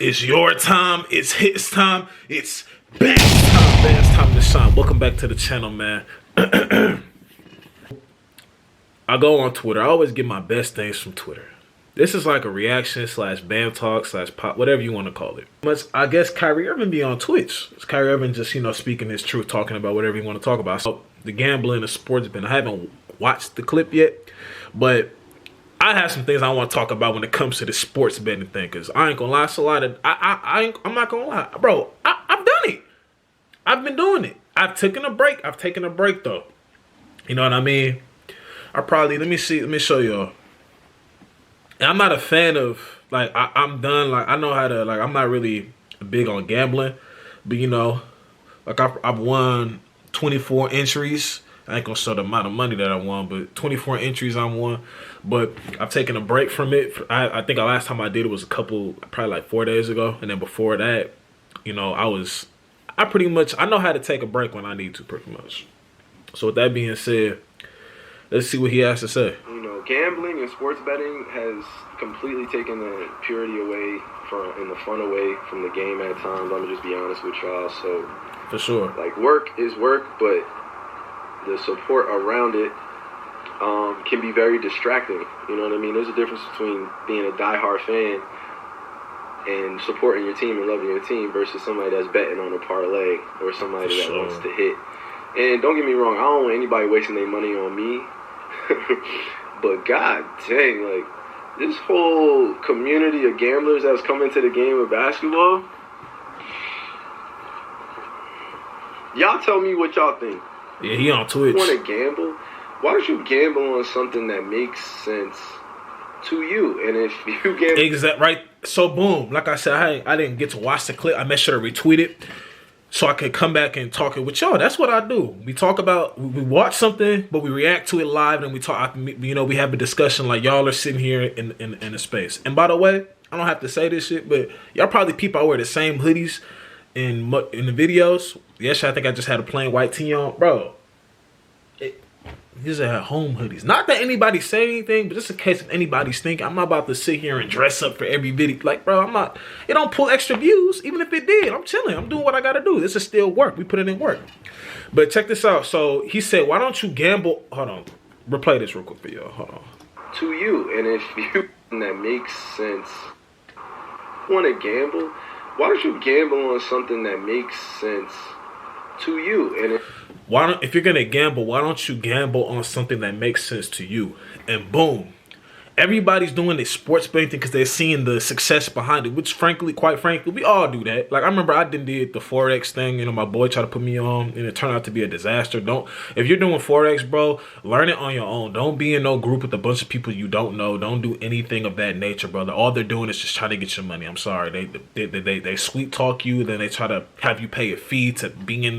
It's your time. It's his time. It's Bam's time. Bam's time to shine. Welcome back to the channel, man. I go on Twitter. I always get my best things from Twitter. This is like a reaction slash Bam talk slash pop, whatever you want to call it. But I guess Kyrie Irving be on Twitch. It's Kyrie Irving just, speaking his truth, talking about whatever you want to talk about. So the gambling, the sports ben. I haven't watched the clip yet, but I have some things I want to talk about when it comes to the sports betting thing. Cause I ain't gonna lie, it's a lot of I'm not gonna lie, bro. I've done it. I've been doing it. I've taken a break. I've taken a break though. You know what I mean? Let me show y'all. And I'm not a fan of, like, I'm done. Like, I know how to, like, I'm not really big on gambling. But, like, I've won 24 entries. I ain't going to show the amount of money that I won, but 24 entries I won. But I've taken a break from it. I think the last time I did it was probably like 4 days ago. And then before that, I know how to take a break when I need to, pretty much. So with that being said, let's see what he has to say. Gambling and sports betting has completely taken the purity away and the fun away from the game at times. I'm gonna just be honest with y'all. So, for sure, like, work is work, but the support around it can be very distracting. You know what I mean? There's a difference between being a diehard fan and supporting your team and loving your team versus somebody that's betting on a parlay or somebody that wants to hit. And don't get me wrong, I don't want anybody wasting their money on me. But god dang, like, this whole community of gamblers that's come into the game of basketball, y'all tell me what y'all think. Yeah, he on Twitch. You want to gamble? Why don't you gamble on something that makes sense to you? And if you gamble... Exactly, right. So, boom. Like I said, I didn't get to watch the clip. I made sure to retweet it so I could come back and talk it with y'all. That's what I do. We talk about, we watch something, but we react to it live, and we talk. We have a discussion like y'all are sitting here in a space. And by the way, I don't have to say this shit, but y'all probably people I wear the same hoodies in the videos. Yesterday, I think I just had a plain white tee on, bro. These are home hoodies. Not that anybody say anything, but just in case if anybody's thinking, I'm not about to sit here and dress up for every video. Like, bro, I'm not. It don't pull extra views. Even if it did, I'm chilling. I'm doing what I gotta do. This is still work. We put it in work. But check this out. So he said, "Why don't you gamble?" Hold on. Replay this real quick for y'all. Hold on. To you, and if you that makes sense, want to gamble? Why don't you gamble on something that makes sense to you? And if you're gonna gamble, why don't you gamble on something that makes sense to you? And boom, everybody's doing this sports betting because they're seeing the success behind it. Which, quite frankly, we all do that. Like, I remember I did the forex thing. My boy tried to put me on, and it turned out to be a disaster. If you're doing forex, bro, learn it on your own. Don't be in no group with a bunch of people you don't know. Don't do anything of that nature, brother. All they're doing is just trying to get your money. I'm sorry, they sweet talk you. Then they try to have you pay a fee to be in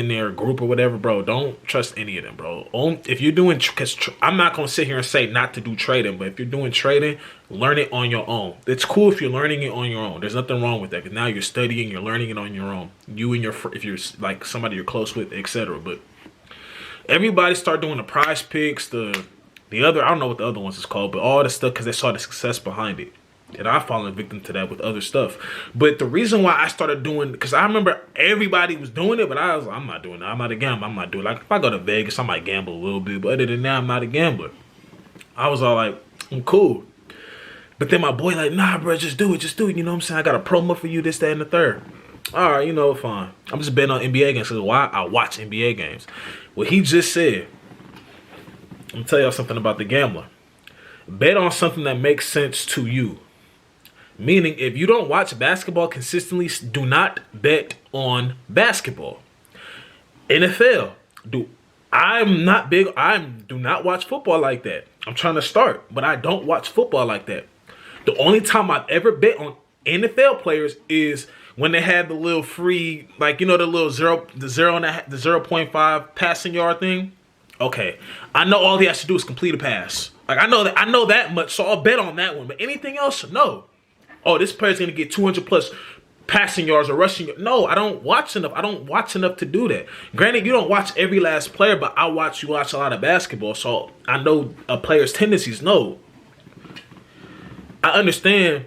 their group or whatever, bro. Don't trust any of them, bro. If you're doing, because I'm not going to sit here and say not to do trading, but if you're doing trading, learn it on your own. It's cool if you're learning it on your own. There's nothing wrong with that, because now you're studying, you're learning it on your own. You and if you're like somebody you're close with, etc. But everybody start doing the prize picks, the other, I don't know what the other ones is called, but all the stuff because they saw the success behind it. And I've fallen victim to that with other stuff. But the reason why I started doing, because I remember everybody was doing it, but I was like, I'm not doing that. I'm not a gambler. I'm not doing it. Like, if I go to Vegas, I might gamble a little bit. But other than that, I'm not a gambler. I was all like, I'm cool. But then my boy like, nah, bro, just do it. Just do it. You know what I'm saying? I got a promo for you, this, that, and the third. All right, fine. I'm just betting on NBA games. So why I watch NBA games. What he just said, I'm going to tell y'all something about the gambler. Bet on something that makes sense to you. Meaning, if you don't watch basketball consistently, do not bet on basketball. NFL, I'm not big. Do not watch football like that. I'm trying to start, but I don't watch football like that. The only time I've ever bet on NFL players is when they had the little free, like, the little 0.5 passing yard thing. Okay, I know all he has to do is complete a pass. Like, I know that much, so I'll bet on that one. But anything else, no. Oh, this player's going to get 200 plus passing yards or rushing. No, I don't watch enough. I don't watch enough to do that. Granted, you don't watch every last player, but you watch a lot of basketball. So I know a player's tendencies. No, I understand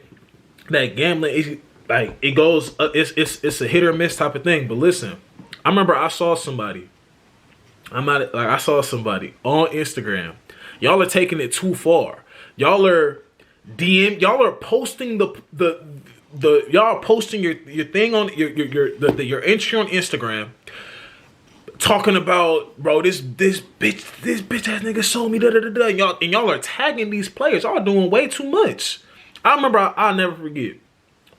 that gambling is like it goes. It's a hit or miss type of thing. But listen, I remember I saw somebody. I saw somebody on Instagram. Y'all are taking it too far. Y'all are Y'all are posting y'all are posting your thing on your entry on Instagram, talking about, bro, this bitch ass nigga sold me and y'all are tagging these players. Y'all are doing way too much. I remember I'll never forget.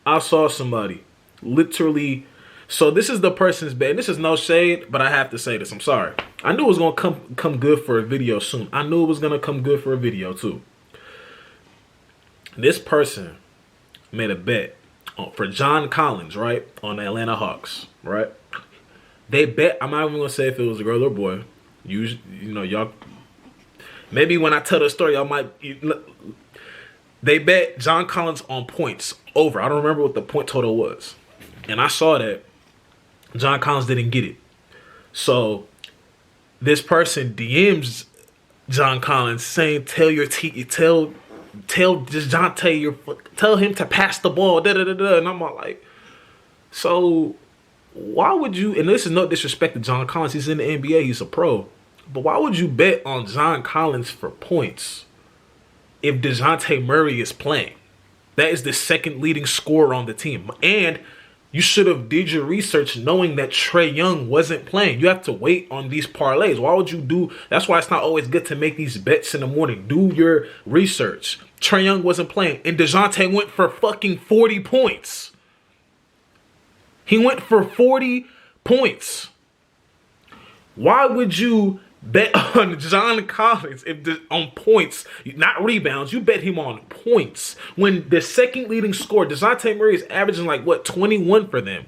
I saw somebody literally. So this is the person's bet. This is no shade, but I have to say this. I'm sorry. I knew it was gonna come good for a video soon. I knew it was gonna come good for a video too. This person made a bet for John Collins, right, on the Atlanta Hawks, right? They bet. I'm not even gonna say if it was a girl or boy. You know, y'all. Maybe when I tell the story, y'all might. They bet John Collins on points over. I don't remember what the point total was, and I saw that John Collins didn't get it. So this person DMs John Collins saying, "Tell tell him to pass the ball." And I'm all like, so why would you? And this is no disrespect to John Collins. He's in the NBA. He's a pro. But why would you bet on John Collins for points if DeJounte Murray is playing? That is the second leading scorer on the team. And you should have did your research knowing that Trae Young wasn't playing. You have to wait on these parlays. Why would you do? That's why it's not always good to make these bets in the morning. Do your research. Trae Young wasn't playing. And DeJounte went for fucking 40 points. He went for 40 points. Why would you bet on John Collins on points, not rebounds? You bet him on points when the second leading scorer, DeJounte Murray, is averaging like 21 for them,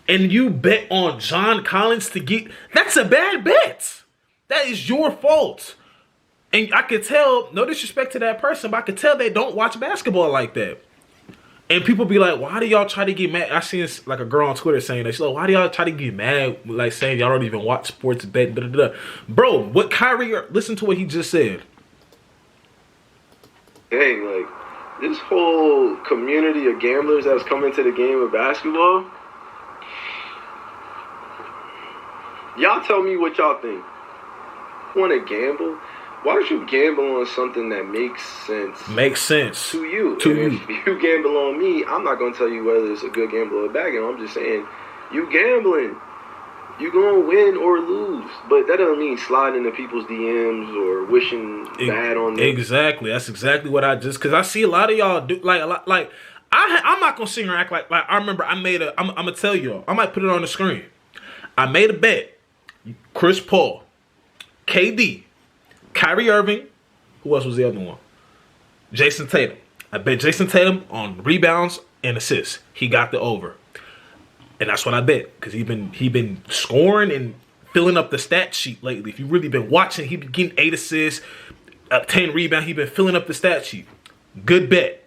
and you bet on John Collins to get. That's a bad bet. That is your fault. And I could tell, no disrespect to that person, but I could tell they don't watch basketball like that. And people be like, why do y'all try to get mad? I seen this, like a girl on Twitter saying that. She's like, why do y'all try to get mad? Like saying y'all don't even watch sports bet. Bro, what Kyrie, listen to what he just said. Hey, like, this whole community of gamblers that's come into the game of basketball, y'all tell me what y'all think. Want to gamble? Why don't you gamble on something that makes sense? Makes sense. To you. If you gamble on me, I'm not going to tell you whether it's a good gamble or a bad gamble. I'm just saying, you gambling. You going to win or lose. But that doesn't mean sliding into people's DMs or wishing bad on them. Exactly. That's exactly what I just... Because I see a lot of y'all do... I'm not going to sit here and act like... I remember I made a... I'm going to tell y'all. I might put it on the screen. I made a bet. Chris Paul. KD. Kyrie Irving. Who else was the other one? Jason Tatum. I bet Jason Tatum on rebounds and assists. He got the over. And that's what I bet. Because he been scoring and filling up the stat sheet lately. If you've really been watching, he been getting 8 assists, 10 rebounds. He been filling up the stat sheet. Good bet.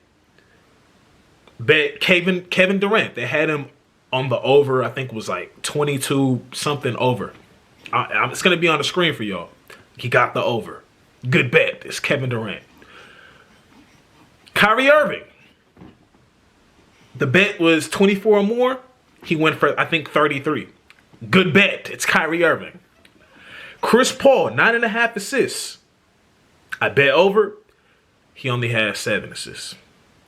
Bet Kevin Durant. They had him on the over. I think it was like 22 something over. It's going to be on the screen for y'all. He got the over. Good bet. It's Kevin Durant. Kyrie Irving. The bet was 24 or more. He went for, I think, 33. Good bet. It's Kyrie Irving. Chris Paul, 9.5 assists. I bet over. He only had 7 assists.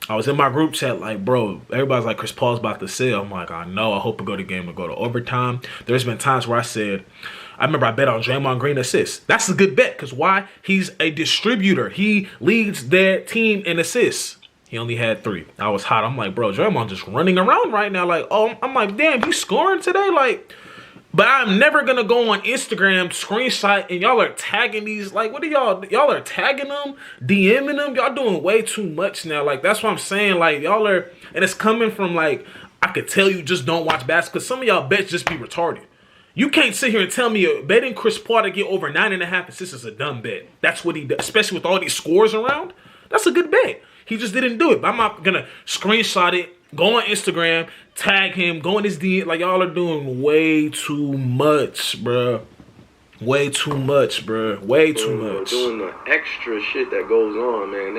I was in my group chat like, bro, everybody's like, Chris Paul's about to sell. I'm like, I know. I hope we go to game and go to overtime. There's been times where I remember I bet on Draymond Green assists. That's a good bet because why? He's a distributor. He leads their team in assists. He only had 3. I was hot. I'm like, bro, Draymond just running around right now. Like, oh, I'm like, damn, he's scoring today? Like, but I'm never going to go on Instagram, screenshot, and y'all are tagging these. Like, what are y'all? Y'all are tagging them, DMing them. Y'all doing way too much now. Like, that's what I'm saying. Like, y'all are, and it's coming from, like, I could tell you just don't watch basketball because some of y'all bets just be retarded. You can't sit here and tell me betting Chris Paul to get over 9.5 assists is a dumb bet. That's what he does, especially with all these scores around. That's a good bet. He just didn't do it. But I'm not going to screenshot it, go on Instagram, tag him, go in his DM. Like, y'all are doing way too much, bruh. Way too much, bruh. Way too much. Doing the extra shit that goes on, man.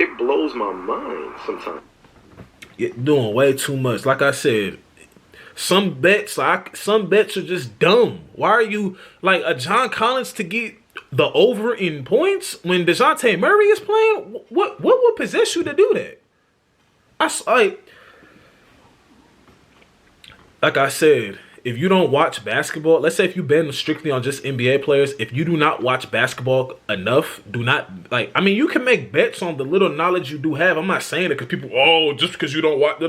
It blows my mind sometimes. You're doing way too much. Like I said, some bets are just dumb. Why are you like a John Collins to get the over in points when DeJounte Murray is playing? What would possess you to do that? Like I said, if you don't watch basketball, let's say if you've been strictly on just NBA players, if you do not watch basketball enough, do not like. I mean, you can make bets on the little knowledge you do have. I'm not saying it because people, just because you don't watch.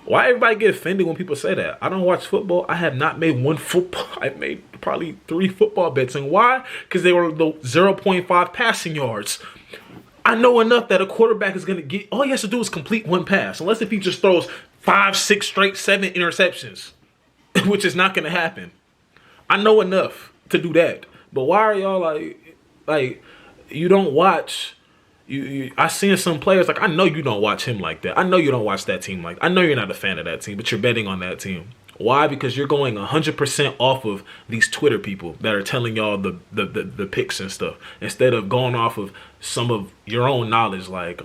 Why everybody get offended when people say that? I don't watch football. I have not made one football. I've made probably 3 football bets. And why? Because they were the 0.5 passing yards. I know enough that a quarterback is going to get, all he has to do is complete one pass. Unless if he just throws 5, 6 straight, 7 interceptions, which is not going to happen. I know enough to do that. But why are y'all like you don't watch... I seen some players, like, I know you don't watch him like that. I know you don't watch that team like that. I know you're not a fan of that team, but you're betting on that team. Why? Because you're going 100% off of these Twitter people that are telling y'all the picks and stuff, instead of going off of some of your own knowledge, like,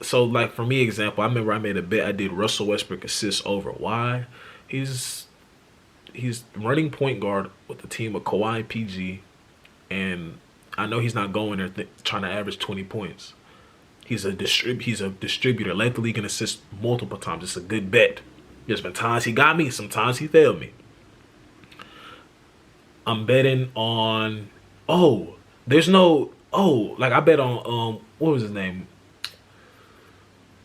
so, like, for me, example, I remember I made a bet. I did Russell Westbrook assists over. Why? He's running point guard with the team of Kawhi and PG, and I know he's not going there trying to average 20 points. He's a distributor, led the league in assists multiple times. It's a good bet. There's been times he got me, sometimes he failed me. I'm betting on I bet on what was his name?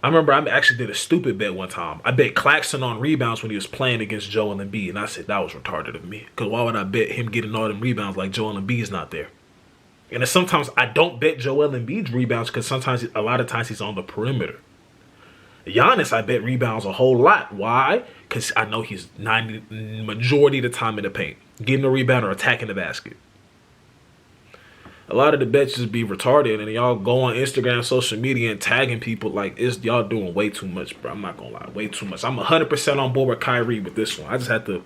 I remember I actually did a stupid bet one time. I bet Claxton on rebounds when he was playing against Joel Embiid, and I said that was retarded of me. Because why would I bet him getting all them rebounds like Joel Embiid's not there? And then sometimes I don't bet Joel Embiid's rebounds because a lot of times he's on the perimeter. Giannis, I bet rebounds a whole lot. Why? Because I know he's majority of the time in the paint, getting a rebound or attacking the basket. A lot of the bets just be retarded, and y'all go on Instagram, social media, and tagging people like y'all doing way too much, bro. I'm not gonna lie, way too much. I'm 100% on board with Kyrie with this one. I just had to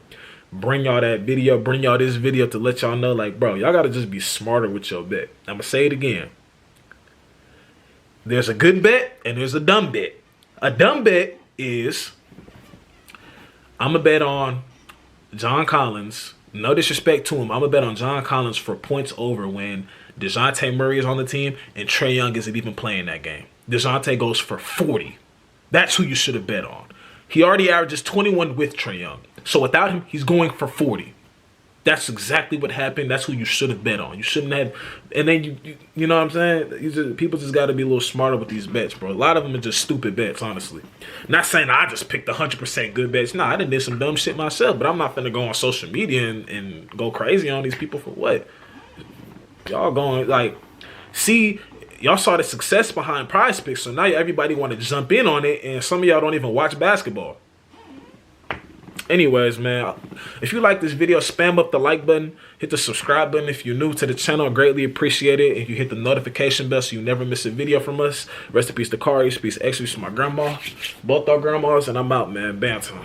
bring y'all that video, bring y'all this video to let y'all know, like, bro, y'all gotta just be smarter with your bet. I'm gonna say it again. There's a good bet and there's a dumb bet. A dumb bet is I'm gonna bet on John Collins. No disrespect to him. I'm gonna bet on John Collins for points over when DeJounte Murray is on the team and Trae Young isn't even playing that game. DeJounte goes for 40. That's who you should have bet on. He already averages 21 with Trae Young. So without him, he's going for 40. That's exactly what happened. That's who you should have bet on. You shouldn't have. And then you know what I'm saying? People just got to be a little smarter with these bets, bro. A lot of them are just stupid bets, honestly. Not saying I just picked 100% good bets. Nah, I done did some dumb shit myself, but I'm not finna go on social media and go crazy on these people for what? Y'all going, like, see, y'all saw the success behind Prize Picks, so now everybody want to jump in on it, and some of y'all don't even watch basketball. Anyways, man, if you like this video, spam up the like button, hit the subscribe button if you're new to the channel. I greatly appreciate it. If you hit the notification bell so you never miss a video from us. Rest in peace to Kyrie, peace to X, peace to my grandma, both our grandmas, and I'm out, man. BamTime.